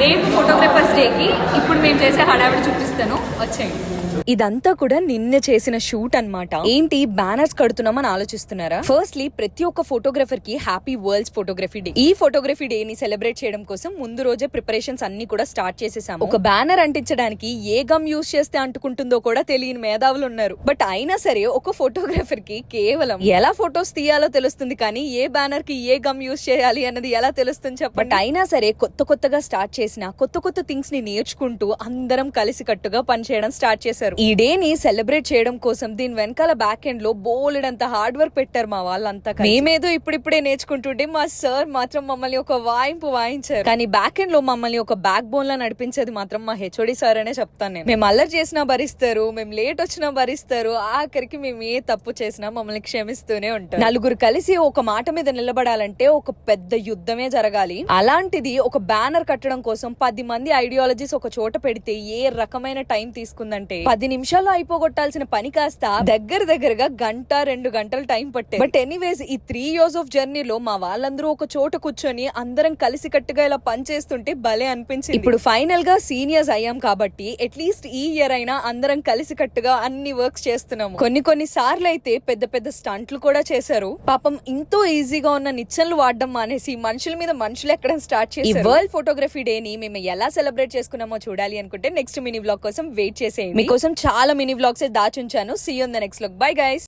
రేపు ఫోటోగ్రాఫర్స్ డేకి ఇప్పుడు మేము చేసే హడావిడి చూపిస్తాను, వచ్చేయండి. ఇదంతా కూడా నిన్న చేసిన షూట్ అన్నమాట. ఏంటి బ్యానర్స్ కడుతున్నామని ఆలోచిస్తున్నారా? ఫస్ట్లీ ప్రతి ఒక్క ఫోటోగ్రఫర్ కి హ్యాపీ వరల్డ్స్ ఫోటోగ్రఫీ డే. ఈ ఫోటోగ్రఫీ డే ని సెలబ్రేట్ చేయడం కోసం ముందు రోజే ప్రిపరేషన్స్ అన్ని కూడా స్టార్ట్ చేసేసాము. ఒక బ్యానర్ అంటించడానికి ఏ గమ్ యూస్ చేస్తే అంటుకుంటుందో కూడా తెలియని మేధావులు ఉన్నారు. బట్ అయినా సరే ఒక ఫోటోగ్రఫర్ కి కేవలం ఎలా ఫొటోస్ తీయాలో తెలుస్తుంది, కానీ ఏ బ్యానర్ కి ఏ గమ్ యూస్ చేయాలి అన్నది ఎలా తెలుస్తుంది చెప్పండి. బట్ అయినా సరే కొత్తగా స్టార్ట్ చేసిన కొత్త థింగ్స్ ని నేర్చుకుంటూ అందరం కలిసి కట్టుగా పనిచేయడం స్టార్ట్ చేశారు. ఈ డే ని సెలబ్రేట్ చేయడం కోసం దీని వెనకాల బ్యాక్ ఎండ్ లో బోలెడంత హార్డ్ వర్క్ పెట్టారు మా వాళ్ళంతా. మేమేదో ఇప్పుడిప్పుడే నేర్చుకుంటుంటే మా సార్ మాత్రం మమ్మల్ని ఒక వాయించారు. కానీ బ్యాక్ ఎండ్ లో మమ్మల్ని ఒక బ్యాక్ బోన్ లా నడిపించేది మాత్రం మా హెచ్ఓడి సార్ అనే చెప్తాను నేను. మేము అల్లరి చేసినా భరిస్తారు, మేము లేట్ వచ్చినా భరిస్తారు, ఆఖరికి మేము ఏ తప్పు చేసినా మమ్మల్ని క్షమిస్తూనే ఉంటారు. నలుగురు కలిసి ఒక మాట మీద నిలబడాలంటే ఒక పెద్ద యుద్ధమే జరగాలి. అలాంటిది ఒక బ్యానర్ కట్టడం కోసం 10 మంది ఐడియాలజీస్ ఒక చోట పెడితే ఏ రకమైన టైం తీసుకుందంటే 10 నిమిషాల్లో అయిపోగొట్టాల్సిన పని కాస్త దగ్గరగా 1-2 గంటలు టైం పట్టే. బట్ ఎనీవేస్ ఈ 3 years ఆఫ్ జర్నీలో మా వాళ్ళందరూ ఒక చోట కూర్చొని అందరం కలిసి కట్టుగా ఇలా పని చేస్తుంటే భలే అనిపించింది. ఇప్పుడు ఫైనల్ గా సీనియర్స్ అయ్యాం కాబట్టి అట్లీస్ట్ ఈ ఇయర్ అయినా అందరం కలిసి కట్టుగా అన్ని వర్క్స్ చేస్తున్నాము. కొన్ని సార్లు అయితే పెద్ద స్టంట్లు కూడా చేశారు. పాపం ఎంతో ఈజీగా ఉన్న నిచ్చెనలు వాడడం మానేసి మనుషుల మీద మనుషులు ఎక్కడం స్టార్ట్ చేశారు. ఈ వరల్డ్ ఫోటోగ్రఫీ డే ని మేము ఎలా సెలబ్రేట్ చేసుకున్నామో చూడాలి అనుకుంటే నెక్స్ట్ మినీ వ్లాగ్ కోసం వెయిట్ చేసేయండి. మీకోసం చాలా మినీ వ్లాగ్స్ దాచుంచాను. See you in the next vlog. Bye guys.